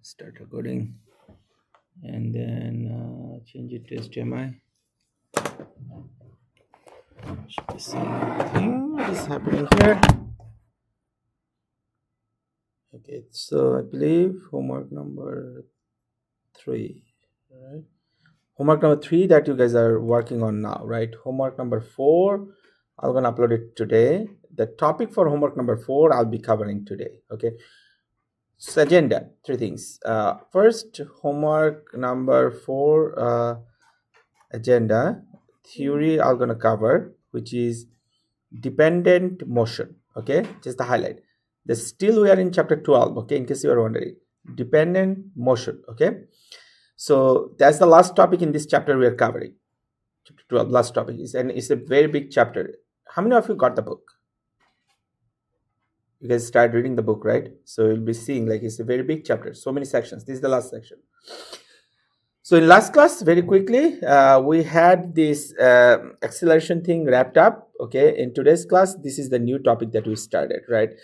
Start recording and then change it to HDMI. Should be seeing everything. What is happening here? Okay, so I believe homework number 3, right? Homework number 3 that you guys are working on now, right? Homework number 4, I'm gonna upload it today. The topic for homework number 4 I'll be covering today. Okay. So agenda, 3 things. First, homework number 4 agenda theory I'm gonna cover, which is dependent motion. Okay, just the highlight. Still we are in chapter 12. Okay, in case you are wondering, dependent motion. Okay, so that's the last topic in this chapter we are covering. Chapter 12, last topic is, and it's a very big chapter. How many of you got the book? You guys start reading the book, right? So you'll be seeing like it's a very big chapter, so many sections. This is the last section. So in last class, very quickly, we had this acceleration thing wrapped up. Okay, in today's class, this is the new topic that we started, right?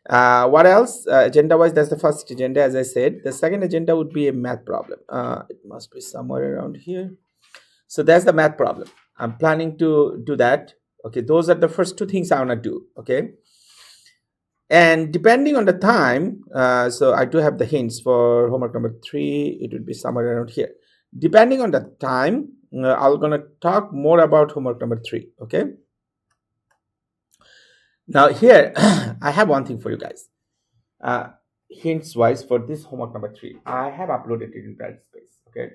What else? Agenda-wise, that's the first agenda, as I said. The second agenda would be a math problem. It must be somewhere around here. So that's the math problem. I'm planning to do that. Okay, those are the first 2 things I want to do. Okay. And depending on the time, so I do have the hints for homework number 3. It would be somewhere around here. Depending on the time, I'm going to talk more about homework number 3. Okay. Now here, I have one thing for you guys. Hints wise for this homework number 3, I have uploaded it in Brightspace. Okay.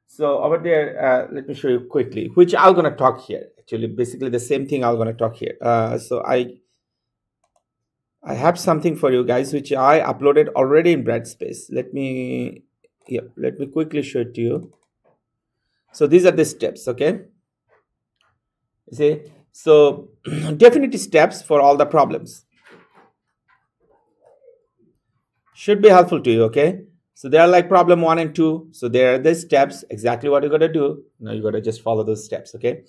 So over there, let me show you quickly, which I'm going to talk here. Actually, basically the same thing I'm going to talk here. So I have something for you guys which I uploaded already in Brightspace. Let me quickly show it to you. So these are the steps, okay? You see, so definite steps for all the problems should be helpful to you, okay? So they are like problem 1 and 2. So there are the steps, exactly what you got to do. Now you got to just follow those steps, okay?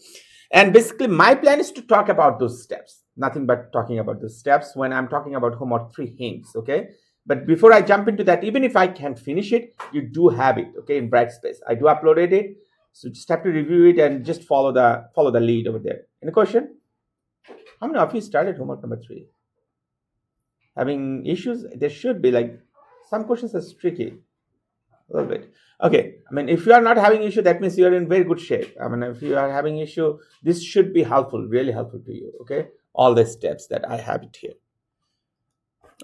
And basically my plan is to talk about those steps, nothing but talking about those steps when I'm talking about homework 3 hints, okay? But before I jump into that, even if I can't finish it, you do have it, okay, in Brightspace. I do uploaded it, so just have to review it and just follow the lead over there. Any question? How many of you started homework number 3? Having issues? There should be, like, some questions are tricky a little bit. Okay, I mean, if you are not having issue, that means you are in very good shape. I mean, if you are having issue, this should be helpful, really helpful to you. Okay, all the steps that I have it here.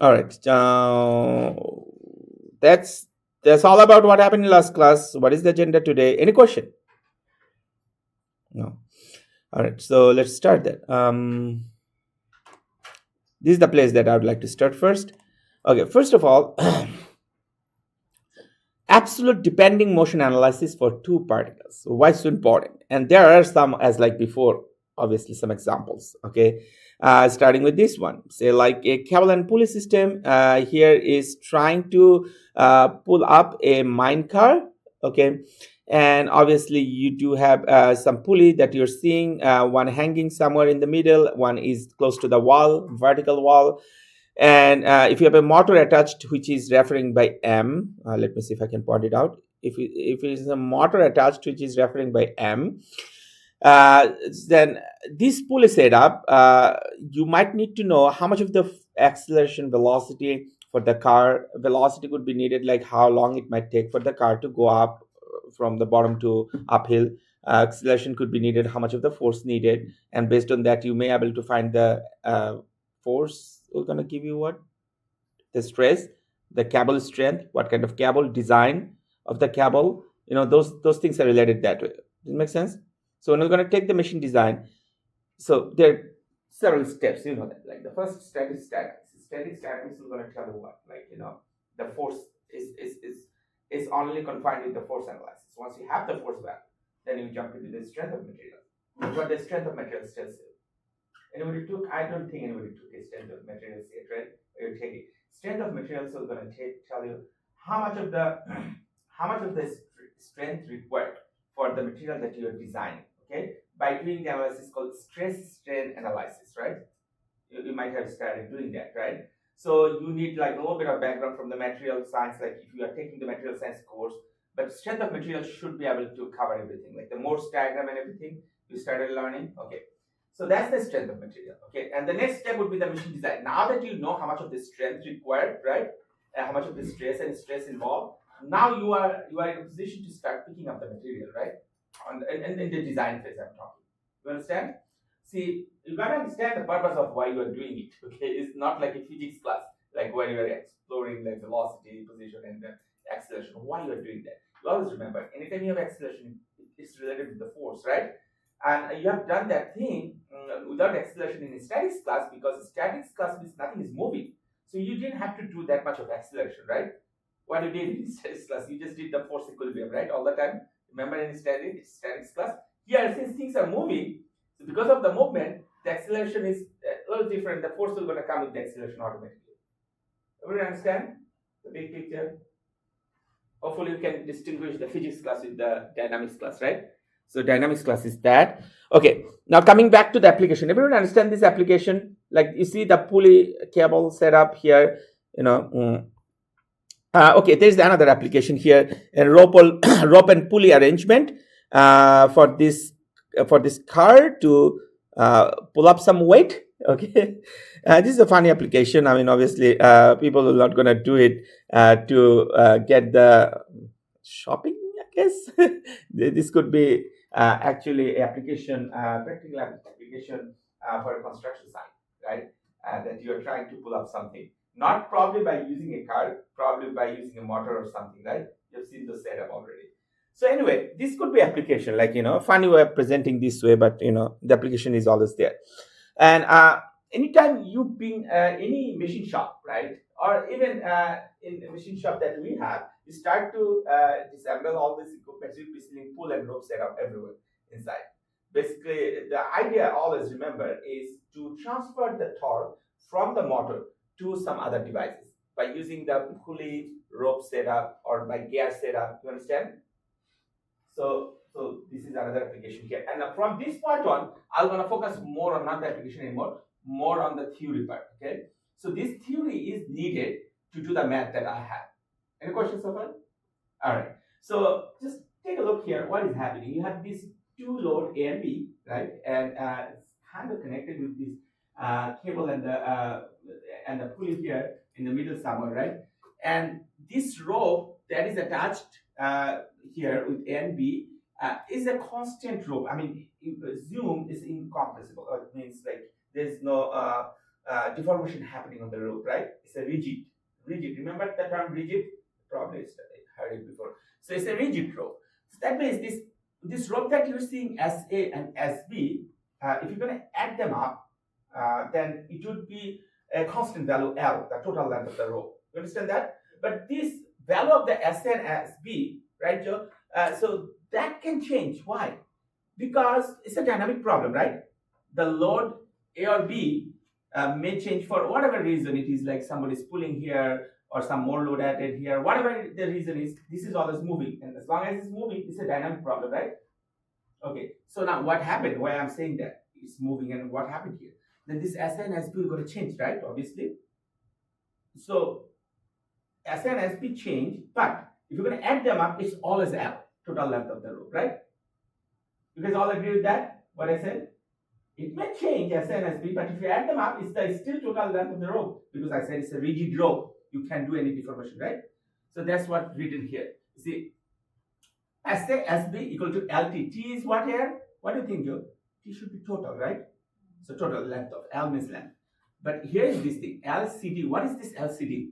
All right, that's all about what happened in last class. What is the agenda today? Any question? No. All right, so let's start that. This is the place that I would like to start first. Okay, first of all, absolute depending motion analysis for 2 particles. So why so important? And there are some, as like before, obviously some examples. Okay, starting with this one, say like a cable and pulley system. Here is trying to pull up a mine car. Okay, and obviously you do have some pulley that you're seeing, one hanging somewhere in the middle, one is close to the wall, vertical wall. And if you have a motor attached, which is referring by M, let me see if I can point it out. If it is a motor attached, which is referring by M, then this pulley setup, you might need to know how much of the acceleration velocity for the car velocity could be needed, like how long it might take for the car to go up from the bottom to uphill. Acceleration could be needed, how much of the force needed, and based on that you may be able to find the force. We're going to give you what? The stress, the cable strength, what kind of cable, design of the cable, those things are related that way. Does it make sense? So when we're going to take the machine design, so there are several steps, that. Like the first step is statics. Static statics is going to tell you what, like, the force is only confined with the force analysis. Once you have the force value, then you jump into the strength of material. What the strength of material tells you. I don't think anybody took a strength of materials yet, right? You take it. Strength of materials is going to tell you how much of the strength required for the material that you are designing. Okay, by doing the analysis called stress strain analysis, right? You might have started doing that, right? So you need like a little bit of background from the material science, like if you are taking the material science course. But strength of material should be able to cover everything, like the Morse diagram and everything you started learning. Okay, so that's the strength of material. Okay, and the next step would be the machine design. Now that you know how much of the strength required, right, and how much of the stress involved, now you are in a position to start picking up the material, right? In the design phase, I'm talking. You understand? See, you gotta understand the purpose of why you are doing it. Okay, it's not like a physics class, like where you are exploring the velocity, position, and the acceleration. Why you are doing that? You always remember, anytime you have acceleration, it's related with the force, right? And you have done that thing without acceleration in statics class, because statics class means nothing is moving. So you didn't have to do that much of acceleration, right? What you did in statics class, you just did the force equilibrium, right? All the time. Remember in statics class? Here, since things are moving, so because of the movement, the acceleration is a little different. The force will going to come with the acceleration automatically. Everyone understand the big picture? Hopefully you can distinguish the physics class with the dynamics class, right? So dynamics class is that. Okay, now coming back to the application. Everyone understand this application? Like you see the pulley cable setup here, you know. Okay, there's another application here, a rope and pulley arrangement for this car to pull up some weight. Okay, this is a funny application. I mean, obviously, people are not going to do it to get the shopping, I guess. This could be actually application, practical application for a construction site, right? That you are trying to pull up something. Not probably by using a car, probably by using a motor or something, right? You've seen the setup already. So anyway, this could be application, like, funny way of presenting this way, but the application is always there. And anytime you bring any machine shop, right, or even in the machine shop that we have, you start to disassemble all this equipment, you basically pull and rope setup everywhere inside. Basically, the idea, always remember, is to transfer the torque from the motor to some other devices by using the pulley, rope setup, or by gear setup. You understand? So this is another application here. And from this point on, I'm going to focus more on not the application anymore, more on the theory part. Okay. So this theory is needed to do the math that I have. Any questions so far? All right. So just take a look here. What is happening? You have these two load A and B, right? And it's kind of connected with this cable and the pulley here in the middle somewhere, right? And this rope that is attached here with A and B is a constant rope. I mean, zoom is incompressible. It means like there's no deformation happening on the rope, right? It's a rigid. Remember the term rigid? Probably heard it before. So it's a rigid rope. So that means this rope that you're seeing as A and as B, if you're going to add them up, then it would be a constant value L, the total length of the rope. You understand that? But this value of the S and SB, right, Joe? So that can change. Why? Because it's a dynamic problem, right? The load A or B may change for whatever reason. It is like somebody's pulling here or some more load added here. Whatever the reason is, this is always moving. And as long as it's moving, it's a dynamic problem, right? Okay. So now what happened? Why I'm saying that it's moving and what happened here? Then this S and SB is going to change, right? Obviously. So S and SB change, but if you're going to add them up, it's always L, total length of the rope, right? You guys all agree with that? What I said? It may change S and SB, but if you add them up, it's still total length of the rope, because I said it's a rigid rope. You can't do any deformation, right? So that's what's written here. You see, SA SB equal to LT. T is what here? What do you think, Joe? T should be total, right? So total length of L means length. But here is this thing, LCD. What is this LCD?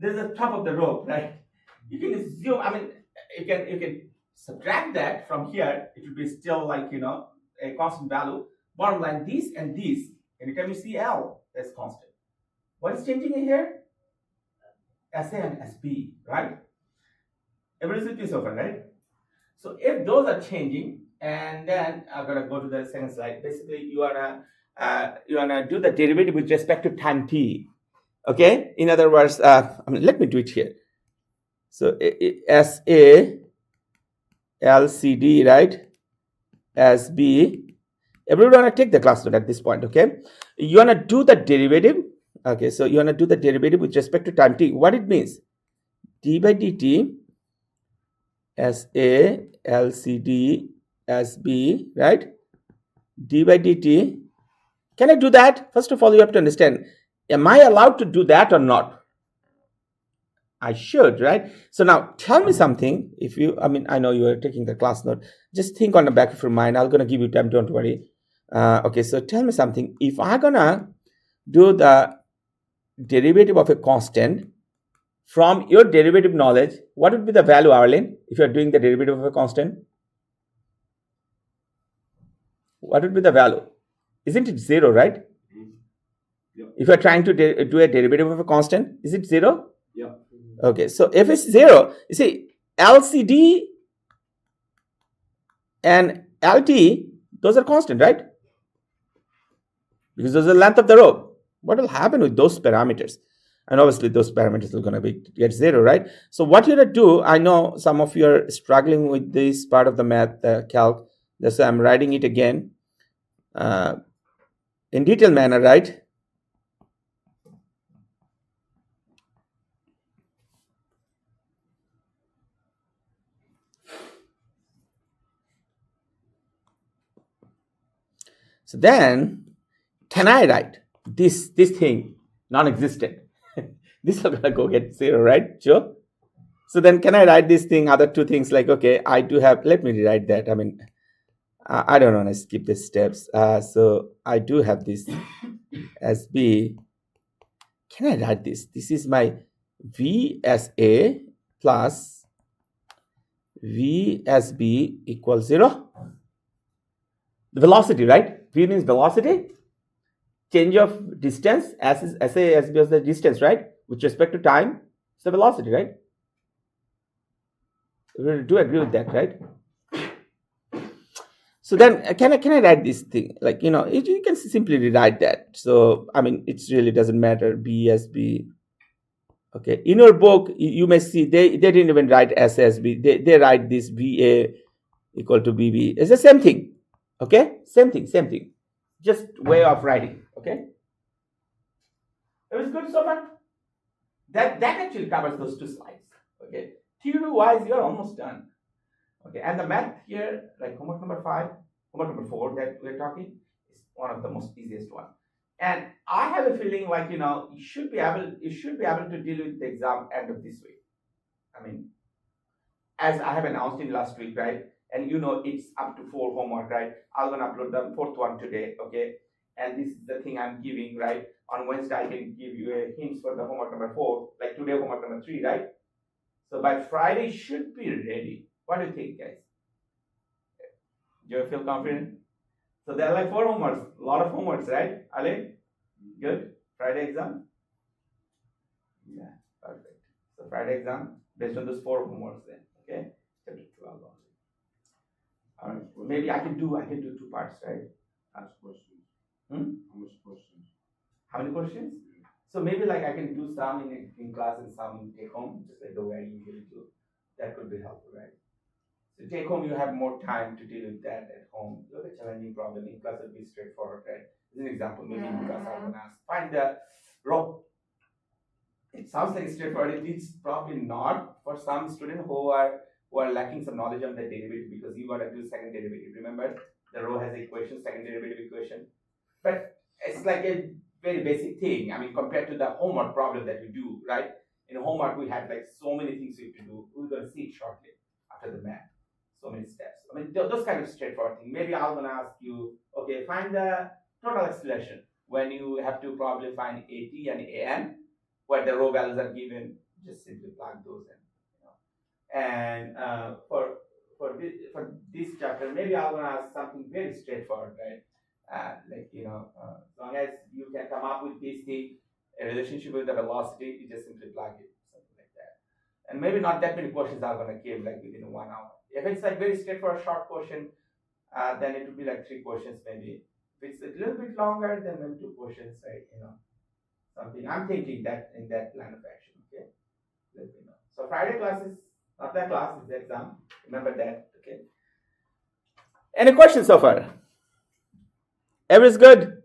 There's the top of the rope, right? You can assume, I mean, you can subtract that from here. It will be still like, a constant value. Bottom line, this and this, anytime you see L, that's constant. What is changing in here? SA and SB, right? Everything with me so far, right? So if those are changing, and then I'm gonna go to the second slide. Basically, you wanna do the derivative with respect to time t. Okay. In other words, let me do it here. So SA, LCD, right? SB. Everyone wanna take the class note at this point. Okay. You wanna do the derivative Okay, so you want to do the derivative with respect to time t. What it means? D by dt as A, LCD as B, right? D by dt. Can I do that? First of all, you have to understand, am I allowed to do that or not? I should, right? So now tell me something. If you, I mean, I know you are taking the class note. Just think on the back of your mind. I'm going to give you time, don't worry. Okay, so tell me something. If I'm going to do the derivative of a constant, from your derivative knowledge, what would be the value, Arlene, if you're doing the derivative of a constant? What would be the value? Isn't it 0, right? Yeah. If you're trying to do a derivative of a constant, is it 0? Yeah. Okay, so if it's 0, you see, LCD and LT, those are constant, right? Because those are the length of the row. What will happen with those parameters? And obviously those parameters are going to get 0, right? So what you're going to do, I know some of you are struggling with this part of the math, calc. That's why I'm writing it again in detailed manner, right? So then, can I write this thing non-existent? This is gonna go get 0, right, Joe? So then, can I write this thing? Other two things like, okay, I do have. Let me rewrite that. I mean, I don't want to skip the steps. So I do have this as B. Can I write this? This is my V as A plus V as B equals 0. The velocity, right? V means velocity. Change of distance, as is SA as B as the distance, right? With respect to time, it's the velocity, right? We do agree with that, right? So then, can I write this thing? Like, you can simply rewrite that. So, I mean, it really doesn't matter. B as B. Okay. In your book, you may see they didn't even write S as B. They write this VA equal to BB. It's the same thing. Okay? Same thing. Just way of writing. Okay? It was good so far? That actually covers those two slides. Okay? Theory-wise, you're almost done. Okay, and the math here, like homework number 5, homework number 4 that we're talking, is one of the most easiest one. And I have a feeling like you should be able to deal with the exam end of this week. I mean, as I have announced in last week, right? And it's up to 4 homework, right? I'm gonna upload the 4th one today, okay? And this is the thing I'm giving, right? On Wednesday, I can give you a hints for the homework number 4, like today homework number 3, right? So by Friday should be ready. What do you think, guys? Do you feel confident? So there are like 4 homeworks, a lot of homeworks, right? Ali, good. Friday exam. Yeah, perfect. So Friday exam based on those 4 homeworks, then, okay? Chapter 12 only. All right. Maybe I can do 2 parts, right? Ask questions. How much questions? How many questions? So maybe like I can do some in class and some take home, just like the way I usually do. That could be helpful, right? So take home, you have more time to deal with that at home. You have a challenging problem. In class, it'll be straightforward, right? As an example, maybe in class, I'm gonna ask, find the row. It sounds like straightforward. It's probably not for some student who are lacking some knowledge on the derivative, because you gotta do second derivative. Remember, the row has equation, second derivative equation. But it's like a very basic thing. I mean, compared to the homework problem that we do, right? In homework, we had like so many things we have to do. We're gonna see it shortly after the math. So many steps. I mean, those kind of straightforward things. Maybe I'm gonna ask you, okay, find the total acceleration when you have to probably find AT and AN, where the row values are given. Just simply plug those in. And for this chapter, maybe I'm gonna ask something very straightforward, right? Like as long as you can come up with this thing, a relationship with the velocity, you just simply plug it, something like that. And maybe not that many questions are gonna give like within 1 hour. If it's like very straightforward short question, then it would be like 3 questions maybe. If it's a little bit longer, then maybe 2 questions, right? Something I'm thinking that in that line of action. Okay, let me know. So Friday class is not that class, it's the exam. Remember that. Okay. Any questions so far? Everything's good.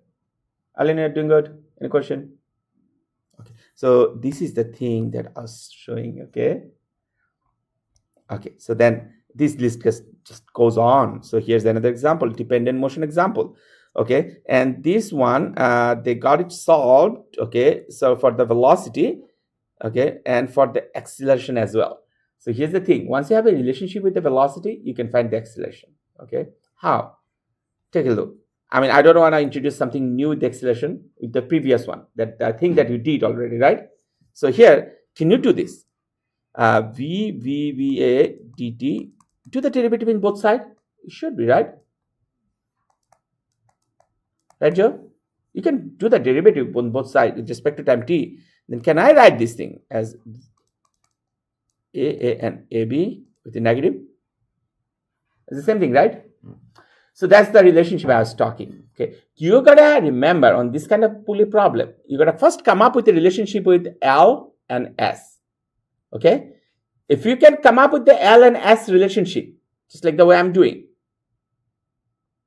Alina, you're doing good. Any question? So this is the thing that I was showing. Okay, so then this list just goes on. So here's another example, dependent motion example. Okay, and this one they got it solved. Okay, so for the velocity, okay, and for the acceleration as well. So here's the thing, once you have a relationship with the velocity, you can find the acceleration. Okay, how? Take a look. I mean, I don't want to introduce something new with the acceleration with the previous one, that I think that you did already, right? So here, can you do this? VA dt, do the derivative in both sides. It should be, right? Right, Joe? You can do the derivative on both sides with respect to time t. Then can I write this thing as AA and AB with the negative? It's the same thing, right? So that's the relationship I was talking. Okay, you gotta remember on this kind of pulley problem, you gotta first come up with a relationship with L and S. Okay, if you can come up with the L and S relationship, just like the way I'm doing,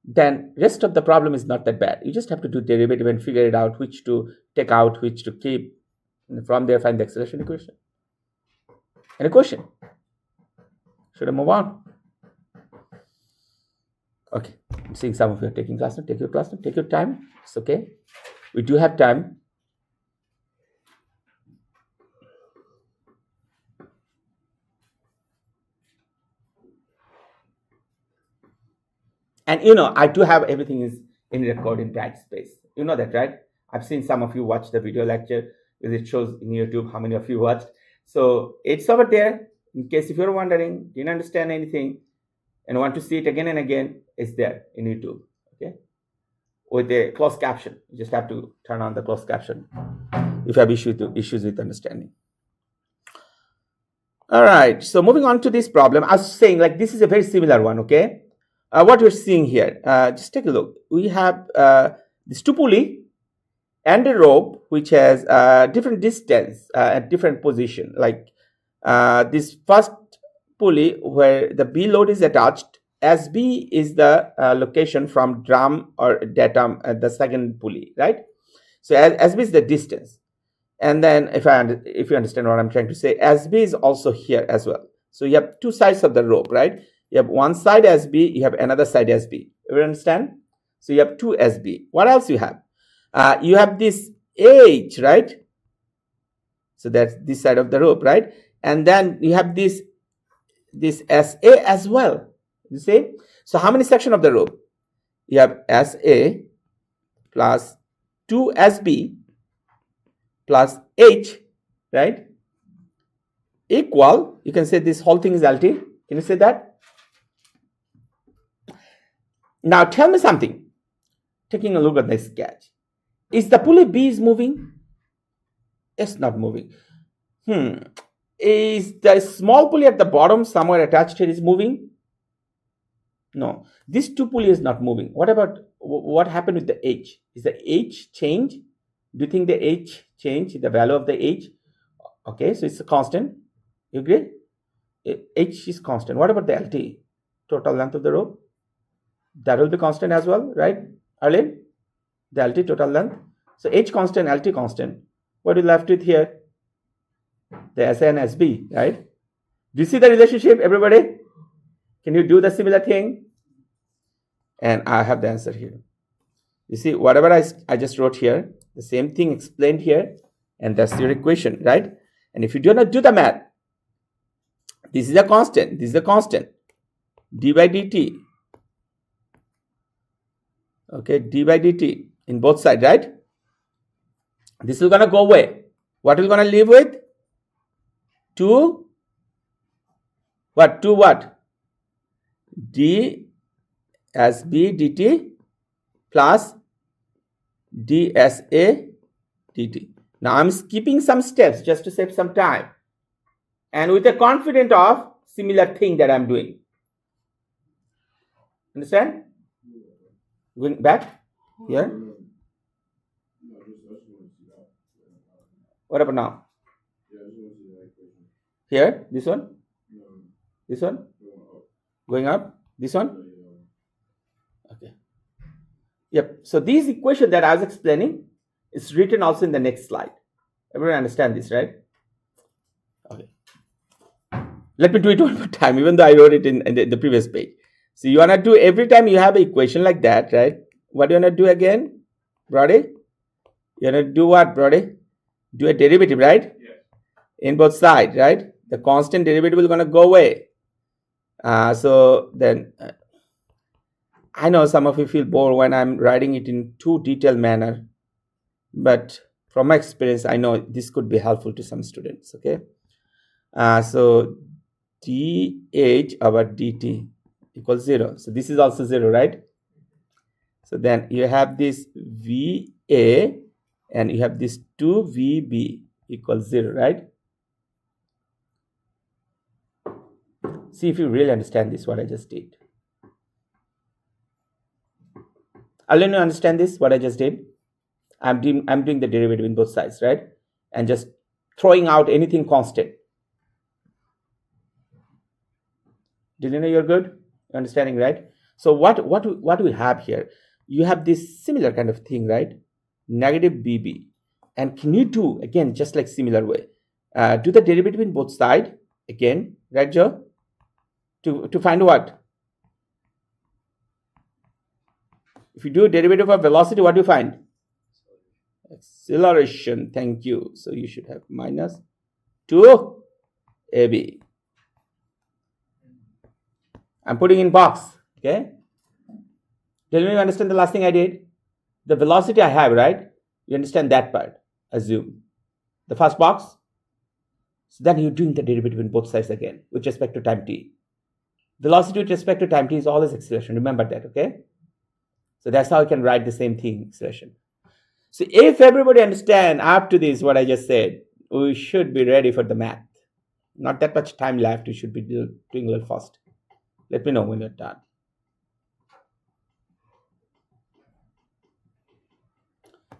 then rest of the problem is not that bad. You just have to do derivative and figure it out, which to take out, which to keep, and from there find the acceleration equation. Any question? Should I move on? Okay, I'm seeing some of you are taking class now. Take your class now. Take your time. It's okay. We do have time. And you know, I do have everything is in record in Brightspace. You know that, right? I've seen some of you watch the video lecture because it shows in YouTube how many of you watched. So it's over there. In case if you're wondering, didn't understand anything, and want to see it again and again, it's there in YouTube. Okay, with the closed caption. You just have to turn on the closed caption if you have issues with understanding. All right. So moving on to this problem, I was saying like this is a very similar one. Okay. What we're seeing here, just take a look. We have this two pulley and a rope which has different distance at different position. Like this first pulley where the B load is attached, SB is the location from drum or datum at the second pulley, right? So SB is the distance. And then if you understand what I'm trying to say, SB is also here as well. So you have two sides of the rope, right? You have one side SB, you have another side SB. You understand? So you have two SB. What else you have? You have this H, right? So that's this side of the rope, right? And then you have this SA as well. You see? So how many sections of the rope? You have SA plus 2 SB plus H, right? Equal, you can say this whole thing is LT. Can you say that? Now tell me something. Taking a look at this sketch. Is the pulley B is moving? It's not moving. Is the small pulley at the bottom somewhere attached here is moving? No. This two pulley is not moving. What about what happened with the H? Is the H change? Do you think the H change, the value of the H? Okay, so it's a constant. You agree? H is constant. What about the LT? Total length of the rope? That will be constant as well, right, Arlene? The LT total length. So H constant, LT constant. What are you left with here? The SA and SB, right? Do you see the relationship, everybody? Can you do the similar thing? And I have the answer here. You see, whatever I just wrote here, the same thing explained here, and that's your equation, right? And if you do not do the math, this is a constant, this is a constant, d by dt. Okay, d by dt in both sides, right? This is gonna go away. What are we gonna leave with? 2 what? 2 what? d SB dt plus dSA dt. Now I'm skipping some steps just to save some time, and with a confident of similar thing that I'm doing. Understand? Going back here. What about now? Here, this one, this one, going up, this one. Okay. Yep. So these equation that I was explaining is written also in the next slide. Everyone understand this, right? Okay. Let me do it one more time, even though I wrote it in the previous page. So you wanna do every time you have an equation like that, right? What do you wanna do again, Brody? You wanna do what, Brody? Do a derivative, right? Yes. In both sides, right? The constant derivative is gonna go away. So then I know some of you feel bored when I'm writing it in too detailed manner, but from my experience, I know this could be helpful to some students. Okay, so dh over dt equals 0. So this is also 0, right? So then you have this va and you have this 2vb equals 0, right? See if you really understand this, what I just did. I'll let you understand this, what I just did. I'm doing the derivative in both sides, right? And just throwing out anything constant. Did you know you're good? You're understanding, right? So what do we have here? You have this similar kind of thing, right? Negative bb. And can you do, again, just like similar way, do the derivative in both sides again, right, Joe? To find what? If you do a derivative of velocity, what do you find? Acceleration. Thank you. So you should have minus 2ab. I'm putting in box. Okay. Tell me you understand the last thing I did? The velocity I have, right? You understand that part. Assume. The first box. So then you're doing the derivative in both sides again with respect to time t. Velocity with respect to time t is always acceleration. Remember that, okay? So that's how I can write the same thing, acceleration. So if everybody understand up to this, what I just said, we should be ready for the math. Not that much time left. You should be doing a little fast. Let me know when you're done.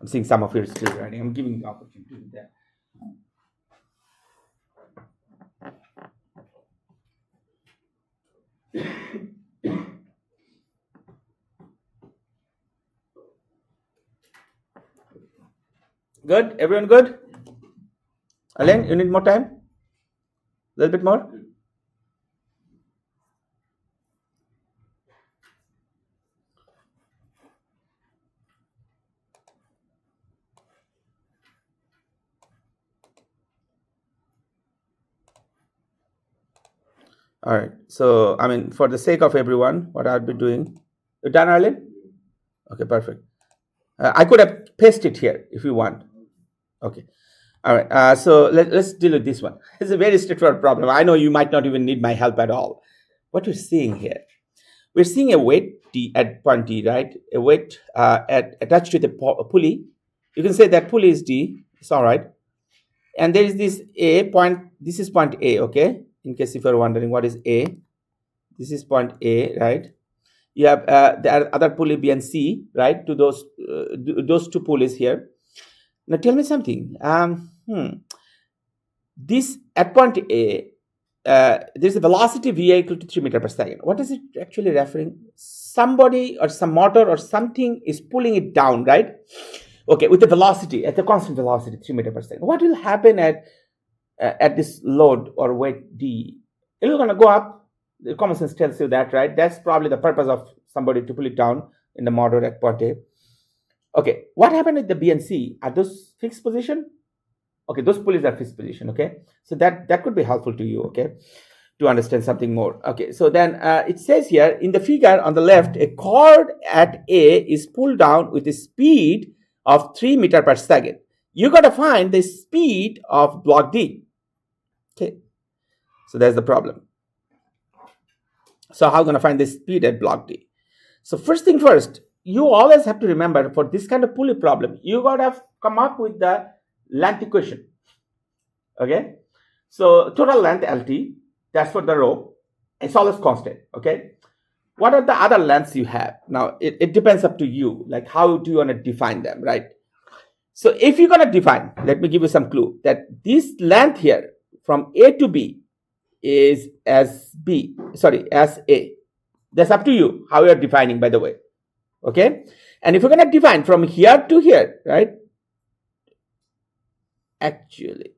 I'm seeing some of you are still writing. I'm giving you the opportunity to do that. Good? Everyone good? Alain, you need more time? A little bit more? All right. So, I mean, for the sake of everyone, what I'll be doing. You done, Arlen? Okay, perfect. I could have pasted it here if you want. Okay. All right. So let's deal with this one. It's a very straightforward problem. I know you might not even need my help at all. What we're seeing here, we're seeing a weight D at point D, right? A weight attached to the pulley. You can say that pulley is D. It's all right. And there is this A point. This is point A, okay? In case if you're wondering what is A, this is point A, right? You have the other pulley B and C, right? To those two pulleys here. Now tell me something. This at point A, there's a velocity va equal to 3 meters per second. What is it actually referring? Somebody or some motor or something is pulling it down, right? Okay, with the velocity, at the constant velocity, 3 meters per second. What will happen at this load or weight D? It's going to go up. The common sense tells you that, right? That's probably the purpose of somebody to pull it down in the motor at point A. Okay, what happened with the B and C? Are those fixed position? Okay, those pulleys are fixed position, okay? So that could be helpful to you, okay? To understand something more. Okay, so then it says here in the figure on the left, a cord at A is pulled down with a speed of 3 meters per second. You got to find the speed of block D. Okay, so that's the problem. So how are you going to find the speed at block D? So first thing first, you always have to remember for this kind of pulley problem, you got to come up with the length equation. Okay, so total length LT, that's for the rope. It's always constant. Okay, what are the other lengths you have? Now it depends up to you, like how do you want to define them, right? So if you're going to define, let me give you some clue that this length here from A to B is as A. That's up to you how you're defining, by the way. Okay, and if you're going to define from here to here, right, actually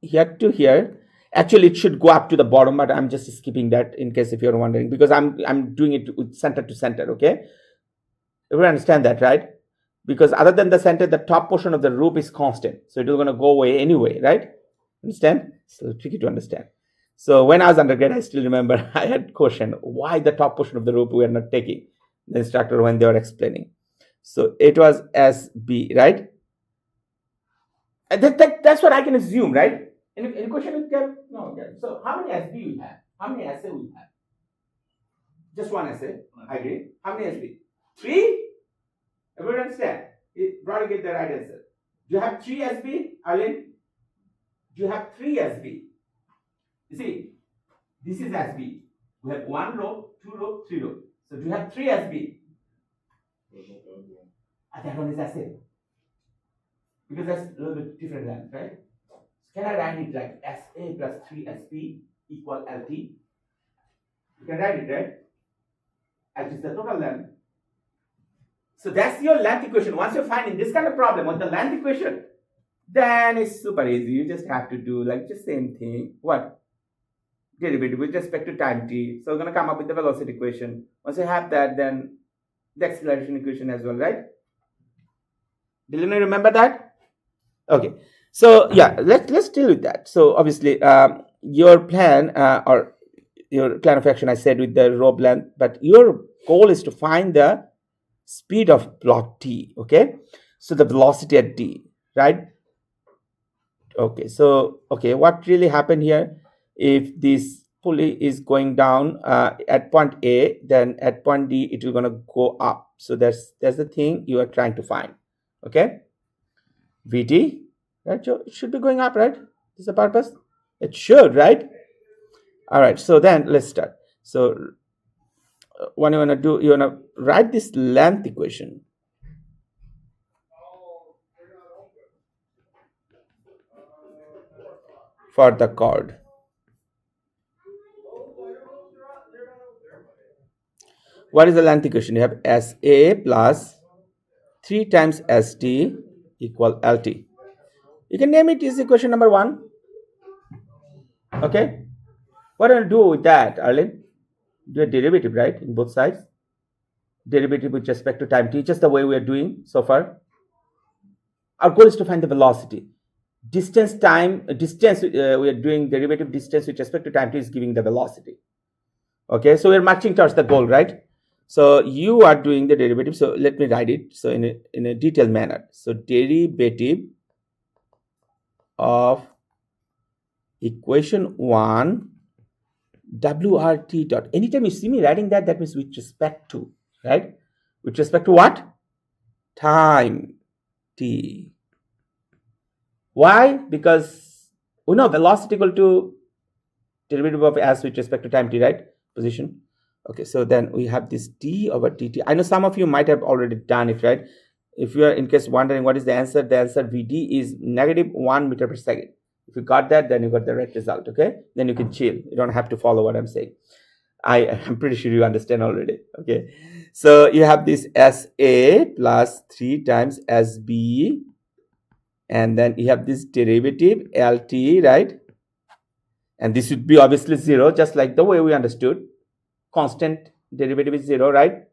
here to here. Actually, it should go up to the bottom, but I'm just skipping that in case if you're wondering, because I'm doing it with center to center. Okay, you understand that, right? Because other than the center, the top portion of the rope is constant, so it is going to go away anyway, right? Understand? So tricky to understand. So when I was undergrad, I still remember I had question why the top portion of the rope we are not taking. The instructor when they were explaining. So it was SB, right? And that's what I can assume, right? Any question with Kev? No, okay. So how many SB we have? How many SA we have? Just one SA. I agree. How many SB? 3? Everyone understand? Probably get the right answer. Do you have 3 SB, Arlene? Do you have 3 SB? You see, this is SB. We have 1 row, 2 row, 3 row. So do you have 3 SB? And that one is SA. Because that's a little bit different length, right? So can I write it like SA plus 3 SB equal LT? You can write it, right? LT is the total length. So that's your length equation. Once you're finding this kind of problem on the length equation, then it's super easy. You just have to do like just same thing. What? Derivative with respect to time t. So we're going to come up with the velocity equation. Once you have that, then the acceleration equation as well, right? Did you remember that? Okay. So yeah, let's deal with that. So obviously, your plan or your plan of action, I said with the rope length, but your goal is to find the speed of block t. Okay. So the velocity at t, right? Okay. So okay, what really happened here? If this pulley is going down at point A, then at point D it will gonna go up. So that's the thing you are trying to find. Okay, Vt, right? So it should be going up, right? This is the purpose. It should, right? All right. So then let's start. So what you wanna do? You wanna write this length equation. For the chord. What is the length equation? You have SA plus 3 times ST equal LT. You can name it as equation number 1. Okay. What do you do with that, Arlene? Do a derivative, right? In both sides. Derivative with respect to time t, just the way we are doing so far. Our goal is to find the velocity. Distance, we are doing derivative distance with respect to time t is giving the velocity. Okay, so we're marching towards the goal, right? So you are doing the derivative. So let me write it. So in a detailed manner. So derivative of equation 1 WRT dot. Anytime you see me writing that, that means with respect to, right? With respect to what? Time t. Why? Because we know velocity equal to derivative of s with respect to time t, right? Position. Okay, so then we have this d over dt. I know some of you might have already done it, right? If you are in case wondering what is the answer Vd is negative 1 meter per second. If you got that, then you got the right result, okay? Then you can chill. You don't have to follow what I'm saying. I'm pretty sure you understand already, okay? So you have this SA plus 3 times SB, and then you have this derivative LT, right? And this would be obviously 0, just like the way we understood. Constant derivative is 0, right?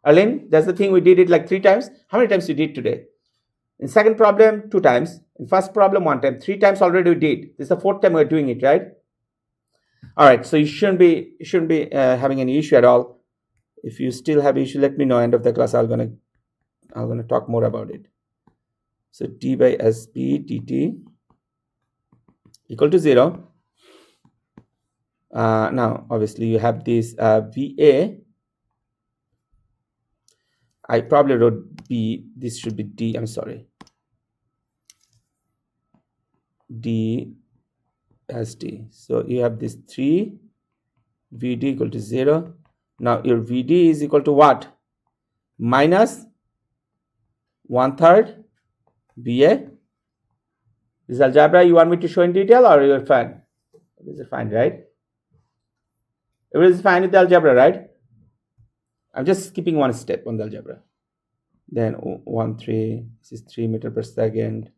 Arlene, that's the thing, we did it like 3 times. How many times you did today? In second problem, 2 times. In first problem, 1 time. 3 times already we did. This is the 4th time we're doing it, right? All right, so you shouldn't be having any issue at all. If you still have issue, let me know. End of the class, I'm gonna talk more about it. So d by SB dt equal to 0. Now, obviously, you have this VA. I probably wrote B. This should be D. I'm sorry. D as D. So you have this 3 VD equal to 0. Now your VD is equal to what? Minus 1/3 BA. This algebra you want me to show in detail, or you're fine? This is fine, right? Everything is fine with the algebra, right? I'm just skipping one step on the algebra. then 1 3, this is 3 meter per second,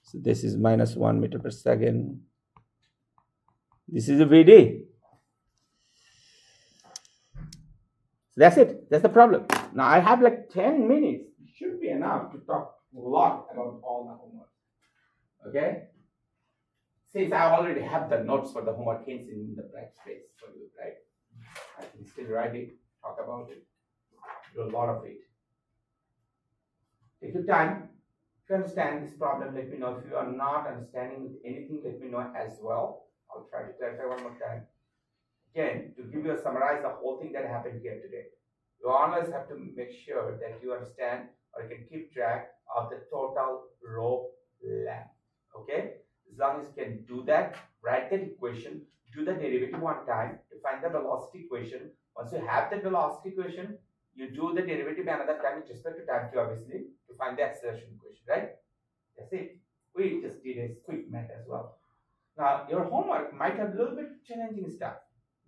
so this is minus 1 meter per second. This is a VD. So that's it. That's the problem. Now I have like 10 minutes. It should be enough to talk a lot about all the homework. Okay? Since I already have the notes for the homework hints in the practice space for you, right? I can still write it, talk about it, do a lot of it. Take your time. If you understand this problem, let me know. If you are not understanding anything, let me know as well. I'll try to clarify one more time. Again, to give you a summarize the whole thing that happened here today. You always have to make sure that you understand or you can keep track of the total rope length. Okay? As long as you can do that, write that equation, do the derivative one time to find the velocity equation. Once you have the velocity equation, you do the derivative another time with respect to time t, obviously, to find the acceleration equation, right? That's it. We just did a quick math as well. Now, your homework might have a little bit challenging stuff,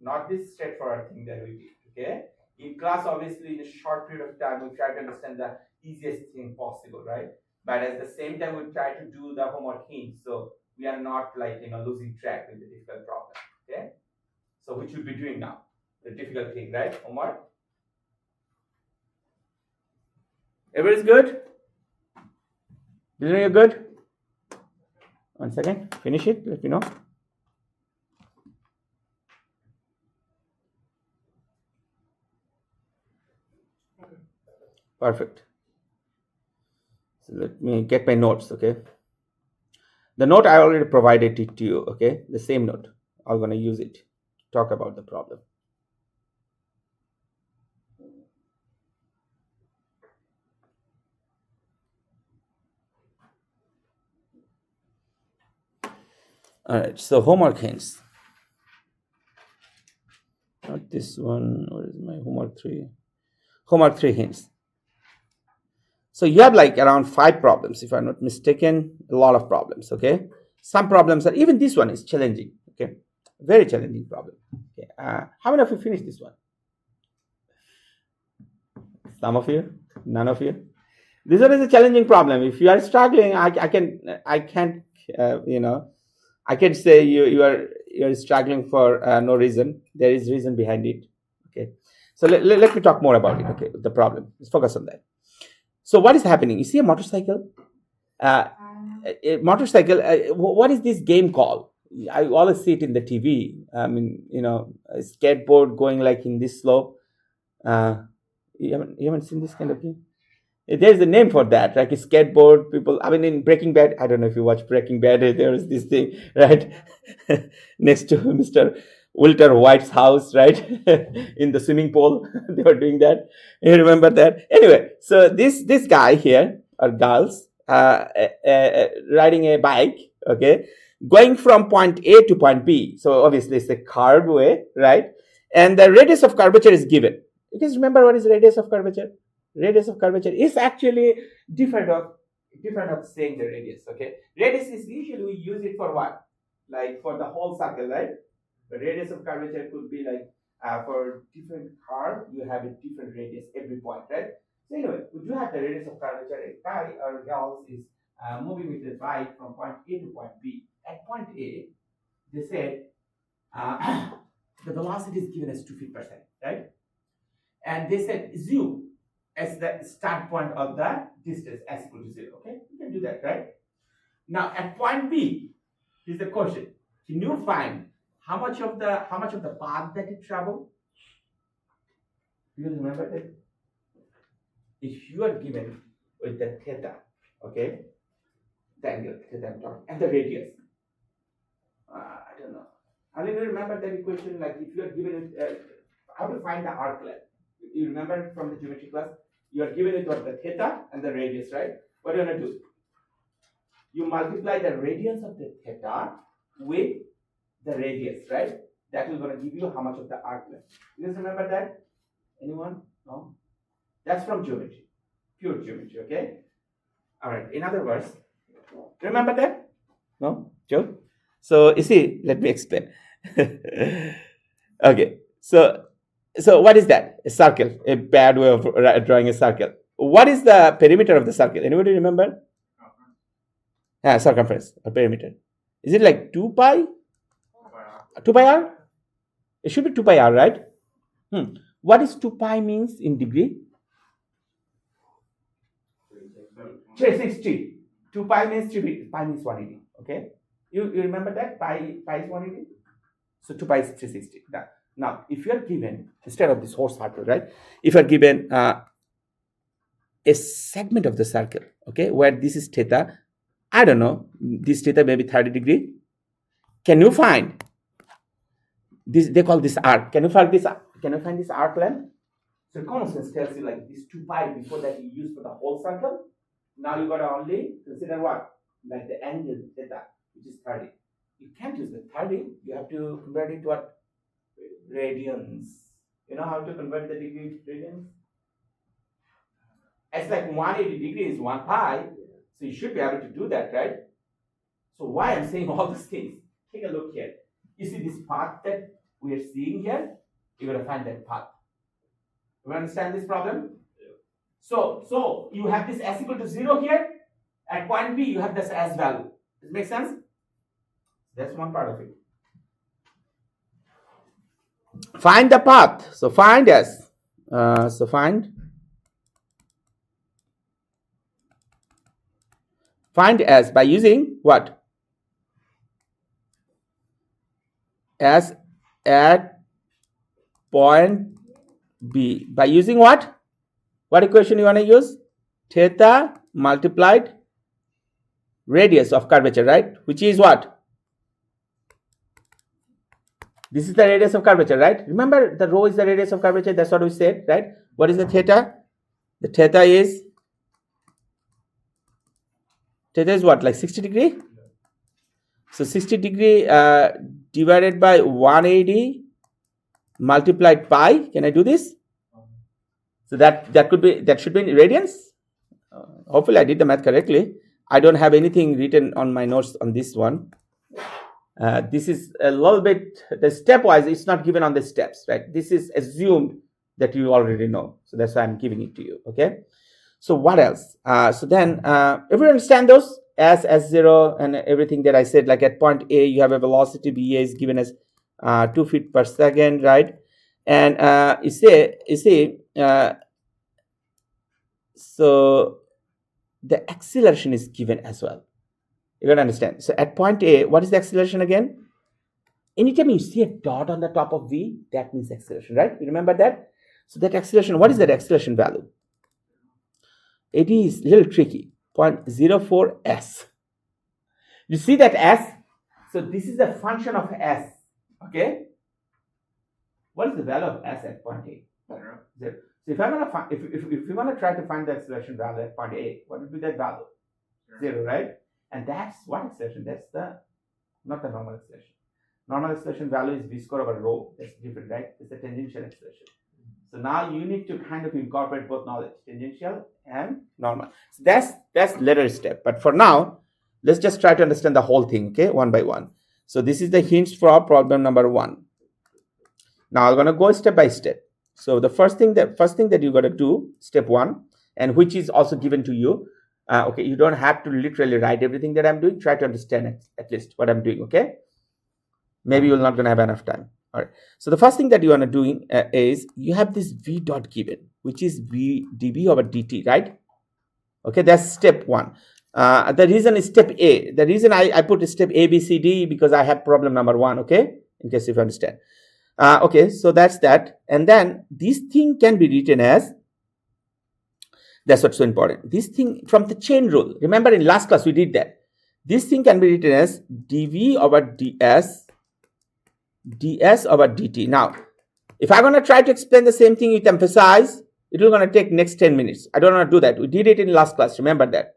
not this straightforward thing that we did, okay? In class, obviously, in a short period of time, we try to understand the easiest thing possible, right? But at the same time, we try to do the homework hints, so we are not like, losing track with the difficult problem, okay? So which we'll be doing now, the difficult thing, right? Homework. Everybody's good? You know you're good? 1 second, finish it, let me know. Perfect. So let me get my notes, okay? The note I already provided it to you, okay? The same note. I'm going to use it to talk about the problem. All right, so homework hints. Not this one. Where is my homework 3? Homework 3 hints. So you have like around 5 problems, if I'm not mistaken, a lot of problems, okay? Some problems are, even this one is challenging, okay? Very challenging problem. Okay. How many of you finished this one? Some of you? None of you? This one is a challenging problem. If you are struggling, I can't say you're struggling for no reason. There is reason behind it. Okay. So let me talk more about it. Okay, the problem. Let's focus on that. So what is happening? You see a motorcycle? What is this game called? I always see it in the TV. I mean, a skateboard going like in this slope. You haven't seen this kind of thing? There's a name for that, like a skateboard people. I mean, in Breaking Bad, I don't know if you watch Breaking Bad, there is this thing, right? Next to Mr. Walter White's house, right? In the swimming pool, they were doing that. You remember that? Anyway, so this guy here, or girls, riding a bike, okay, going from point A to point B. So obviously it's a curved way, right? And the radius of curvature is given. You guys remember what is radius of curvature? Radius of curvature is actually different of saying the radius, okay? Radius is usually we use it for what? Like for the whole circle, right? The radius of curvature could be like for different curve, you have a different radius every point, right? So anyway, we do have the radius of curvature. A guy or girls is moving with the bike from point A to point B. At point A, they said the velocity is given as 2 feet per second, right? And they said zoom as the start point of the distance as equal to 0. Okay, you can do that, right? Now at point B, here's the question: can you find how much of the path that it traveled? Do you remember that? If you are given with the theta, okay, the angle theta I'm talking, and the radius, I don't know. How do you remember that equation? Like if you are given how to find the arc length? You remember from the geometry class? You are given it what the theta and the radius, right? What are you going to do? You multiply the radius of the theta with the radius, right? That is going to give you how much of the arc length. You guys remember that? Anyone? No? That's from geometry. Pure geometry, okay? Alright, in other words, remember that? No? Joe? So, you see, let me explain. Okay, so what is that? A circle, a bad way of drawing a circle. what is the perimeter of the circle? Anybody remember? Conference. Circumference or perimeter. Is it like 2 pi? By 2 pi r? It should be 2 pi r, right? What is 2 pi means in degree? 360. 2 pi means 3 pi means 180. Okay, you remember that pi is 180. So 2 pi is 360. Now, if you are given, instead of this whole circle, right? If you are given a segment of the circle, okay, where this is theta, I don't know, this theta may be 30 degree. Can you find this? They call this arc. Can you find this? Can you find this arc length? So common sense tells you like this 2 pi before that you use for the whole circle. Now you gotta only consider what? Like the angle theta, which is 30. You can't use the 30, you have to convert it to what? Radians. You know how to convert the degree to radians? It's like 180 degrees, 1 pi. So you should be able to do that, right? So why I'm saying all these things? Take a look here. You see this path that we are seeing here? You're gonna find that path. You understand this problem? So you have this s equal to 0 here. At point B, you have this s value. Does it make sense? That's one part of it. Find the path. So find s. Find s by using what? S at point B. By using what? What equation you want to use? Theta multiplied radius of curvature, right? Which is what? This is the radius of curvature, right? Remember, the rho is the radius of curvature. That's what we said, right? What is the theta? The theta is what? Like 60 degree? So 60 degree divided by 180 multiplied pi. Can I do this? So that should be in radians. Hopefully I did the math correctly. I don't have anything written on my notes on this one. This is a little bit, the stepwise, it's not given on the steps, right? This is assumed that you already know. So that's why I'm giving it to you, okay? So what else? So then, if you understand those, S0 and everything that I said, like at point A, you have a velocity, VA is given as 2 feet per second, right? And you see, so the acceleration is given as well. You gotta understand. So at point A, what is the acceleration again? Anytime you see a dot on the top of V, that means acceleration, right? You remember that? So that acceleration, what is that acceleration value? It is a little tricky. 0.04 s. You see that s? So this is a function of s. Okay? What is the value of s at point A? 0. So if I want to find, if you want to try to find the acceleration value at point A, what would be that value? 0, right? And that's what acceleration? That's not the normal acceleration. Normal acceleration value is v square over rho. That's different, right? It's the tangential acceleration. So now you need to kind of incorporate both knowledge, tangential and normal. So that's later step. But for now, let's just try to understand the whole thing, okay, one by one. So this is the hints for problem number 1. Now I'm gonna go step by step. So the first thing that you gotta do, step 1, and which is also given to you. Okay, you don't have to literally write everything that I'm doing. Try to understand at least what I'm doing. Okay, maybe you're not gonna have enough time. All right. So the first thing that you want to do is you have this v dot given, which is v dv over dt, right? Okay, that's step 1. The reason is step A. The reason I put step A, B, C, D because I have problem number 1. Okay, in case if you understand. Okay, so that's that. And then this thing can be written as, that's what's so important. This thing from the chain rule. Remember in last class we did that. This thing can be written as dv over ds over dt. Now, if I'm going to try to explain the same thing with emphasize, it will going to take next 10 minutes. I don't want to do that. We did it in last class. Remember that.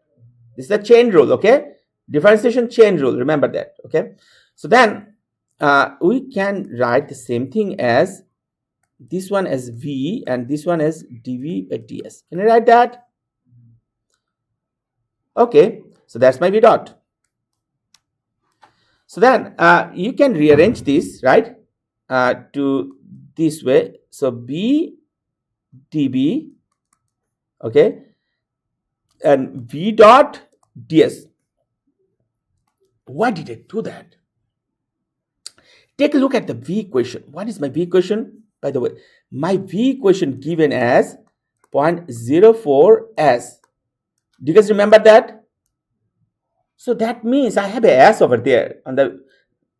This is a chain rule, okay? Differentiation chain rule. Remember that, okay? So then we can write the same thing as this one as v and this one as dv by ds. Can I write that? Okay, so that's my v dot. So then you can rearrange this, right, to this way. So b db, okay, and v dot ds. Why did I do that? Take a look at the v equation. What is my v equation? By the way, my v equation given as 0.04 s. Do you guys remember that? So that means I have a s over there on the,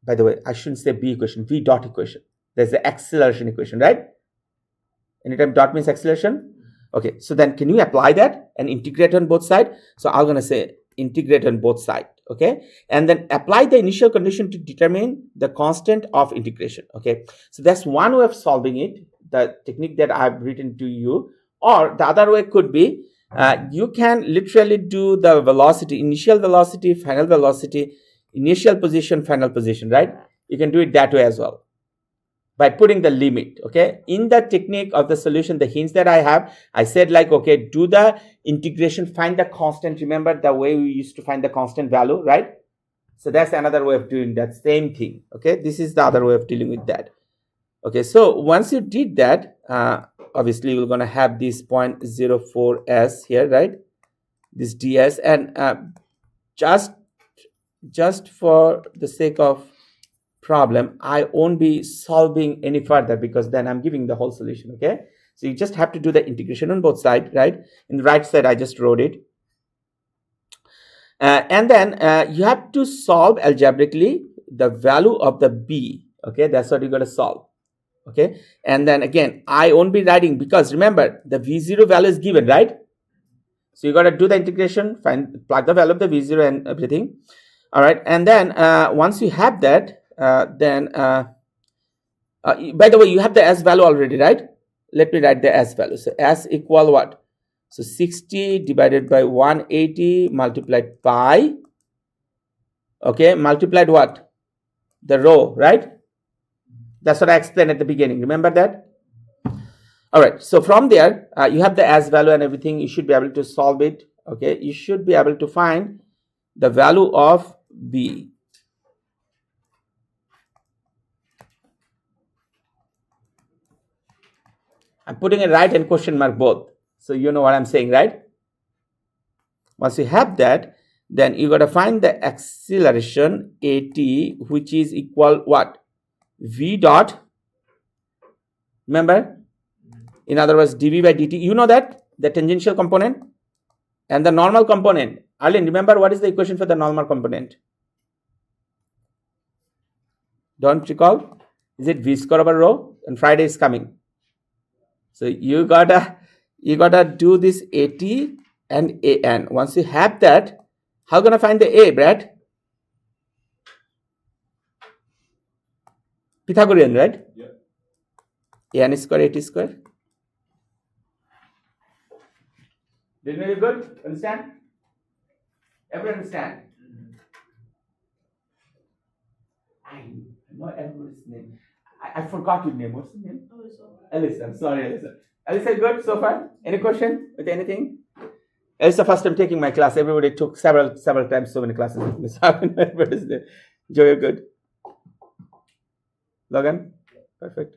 by the way, I shouldn't say b equation, v dot equation. There's the acceleration equation, right? Anytime dot means acceleration. Okay, so then can you apply that and integrate on both sides? So I'm going to say integrate on both sides, okay? And then apply the initial condition to determine the constant of integration, okay? So that's one way of solving it, the technique that I've written to you. Or the other way could be, you can literally do the velocity, initial velocity, final velocity, initial position, final position, right? You can do it that way as well, by putting the limit, okay? In the technique of the solution, the hints that I have, I said like, okay, do the integration, find the constant. Remember the way we used to find the constant value, right? So that's another way of doing that same thing, okay? This is the other way of dealing with that. Okay, so once you did that, obviously we're going to have this 0.04 s here, right? This ds, and just for the sake of problem, I won't be solving any further, because then I'm giving the whole solution, okay? So you just have to do the integration on both sides, right? In the right side, I just wrote it. And then you have to solve algebraically the value of the b, okay? That's what you got to solve, okay? And then again, I won't be writing, because remember, the v0 value is given, right? So you got to do the integration, plug the value of the v0 and everything. All right, and then once you have that, by the way, you have the s value already, right? Let me write the s value. So s equal what? So 60 divided by 180 multiplied by, okay, multiplied what? The rho, right? That's what I explained at the beginning. Remember that? All right, so from there, you have the s value and everything. You should be able to solve it, okay? You should be able to find the value of b. I'm putting a right and question mark both, so you know what I'm saying, right? Once you have that, then you got to find the acceleration at, which is equal what? V dot, remember? In other words, dv by dt. You know that, the tangential component and the normal component. Arlene, remember what is the equation for the normal component? Don't recall? Is it v square over rho? And Friday is coming. So you gotta do this at and an. Once you have that, how gonna find the a, Brad? Pythagorean, right? Yeah. An square, at square. Did you good? Understand? Everyone understand? I know everybody's name. I forgot your name. What's your name? Alyssa. I'm sorry, Alyssa. Alyssa, good so far? Any question with anything? It's the first time taking my class. Everybody took several times so many classes with me. So I don't know everybody's name. Joe, you're good? Logan? Perfect.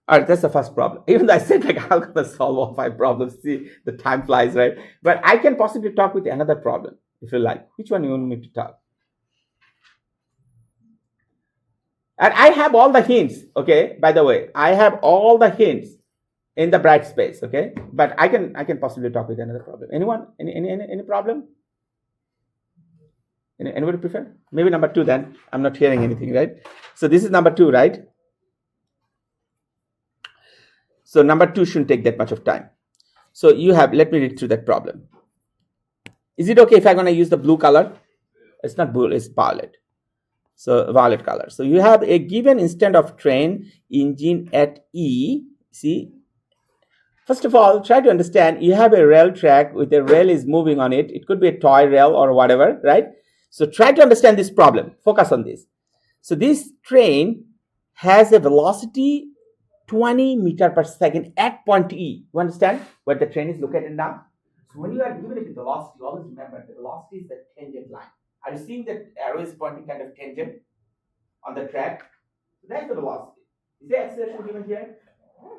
All right, that's the first problem. Even though I said like I'm gonna solve all 5 problems, see the time flies, right? But I can possibly talk with another problem if you like. Which one you want me to talk? And I have all the hints, okay? By the way, I have all the hints in the bright space, okay? But I can possibly talk with another problem. Anyone? Any problem? Anybody prefer? Maybe number 2 then. I'm not hearing anything, right? So this is number 2, right? So number 2 shouldn't take that much of time. So you have, let me read through that problem. Is it okay if I'm going to use the blue color? It's not blue, it's violet. So violet color. So you have a given instant of train engine at E. See, first of all, try to understand, you have a rail track with a rail is moving on it. It could be a toy rail or whatever, right? So try to understand this problem. Focus on this. So this train has a velocity 20 meters per second at point E. You understand where the train is located now? So when you are given a velocity, always remember the velocity is the tangent line. Are you seeing that arrow is pointing kind of tangent on the track? So that's the velocity. Is the acceleration given here?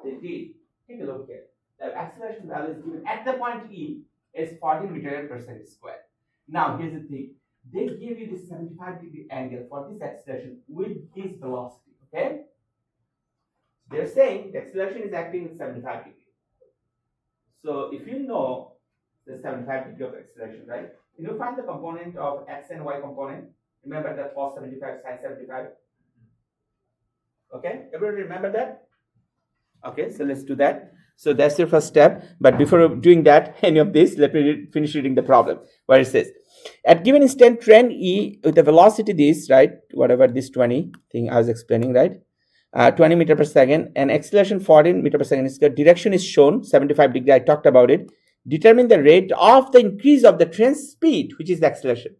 Indeed. Take a look here. The acceleration value is given at the point E. is 14 meters per second square. Now here's the thing. They give you this 75-degree angle for this acceleration with this velocity. Okay? They're saying the acceleration is acting in 75 degrees. So if you know the 75 degree of acceleration, right? Can you find the component of x and y component? Remember that cos 75, sin 75. Okay, everybody remember that? Okay, so let's do that. So that's your first step. But before doing that, any of this, let me finish reading the problem where it says, at given instant, trend E with the velocity this, right? Whatever this 20 thing I was explaining, right? 20 meter per second and acceleration 14 meter per second. The direction is shown 75 degree. I talked about it. Determine the rate of the increase of the train speed, which is the acceleration.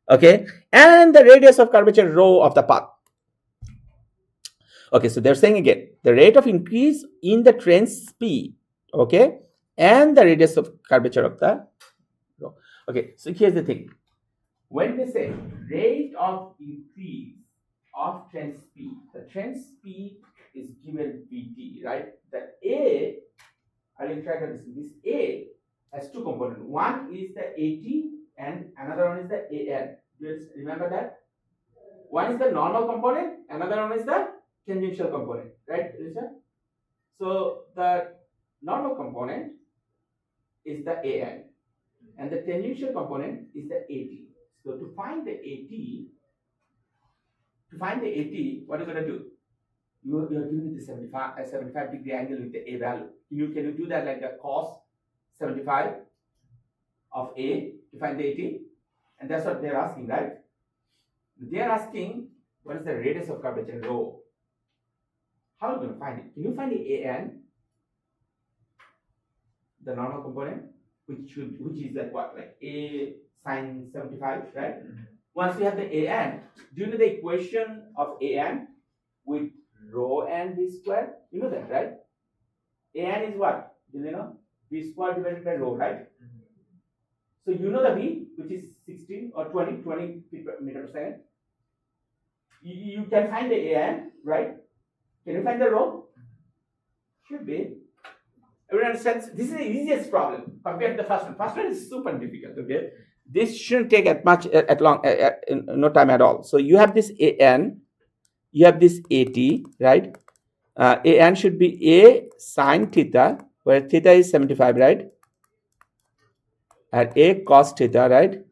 Okay, and the radius of curvature rho of the path. Okay, so they're saying again the rate of increase in the train speed, okay, and the radius of curvature of the rho. Okay, so here's the thing. When they say rate of increase of train speed, the train speed is given Vt, right? The A, I will try to understand this. A has two components. One is the At and another one is the An. Do you remember that? One is the normal component, another one is the tangential component, right, Lisa? So the normal component is the An and the tangential component is the At. So to find the At, what are you going to do? You are giving the 75 degree angle with the A value. Can you do that like the cos 75 of A to find the At? And that's what they're asking, right? They're asking what is the radius of curvature rho. How are you going to find it? Can you find the An, the normal component, which is like what, like A sine 75, right? Mm-hmm. Once you have the An, do you know the equation of An with rho and v square? You know that, right? An is what? Do you know? V square divided by rho, right? Mm-hmm. So you know the V, which is 16 or 20 meter per second. You can find the An, right? Can you find the rho? Should be. Everyone understands? This is the easiest problem compared to the first one. First one is super difficult, okay? This shouldn't take no time at all. So you have this An, you have this At, right? An should be A sine theta, where theta is 75, right? And A cos theta, right?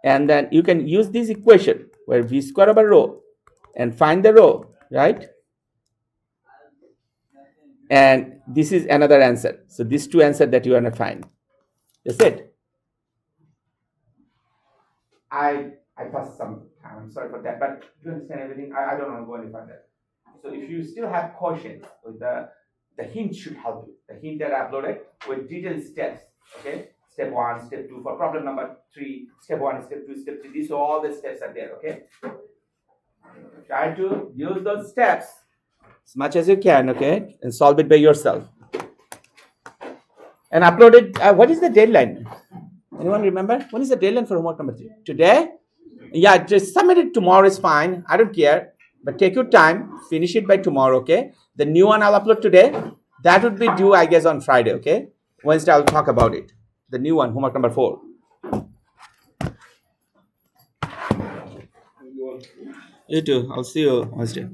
And then you can use this equation where v square over rho and find the rho, right? And this is another answer. So these two answers that you are going to find. That's it. I passed some time. I'm sorry for that, but to understand everything, I don't want to go any further. So if you still have questions, with the hint should help you. The hint that I uploaded with detailed steps. Okay, step 1, step 2 for problem number 3. Step 1, step 2, step 3. These are all the steps are there. Okay. Try to use those steps as much as you can, okay, and solve it by yourself. And upload it. What is the deadline? Anyone remember? When is the deadline for homework number 3? Today? Yeah, just submit it tomorrow is fine. I don't care. But take your time. Finish it by tomorrow, okay? The new one I'll upload today. That would be due, I guess, on Friday, okay? Wednesday I'll talk about it. The new one, homework number 4. You too. I'll see you Wednesday.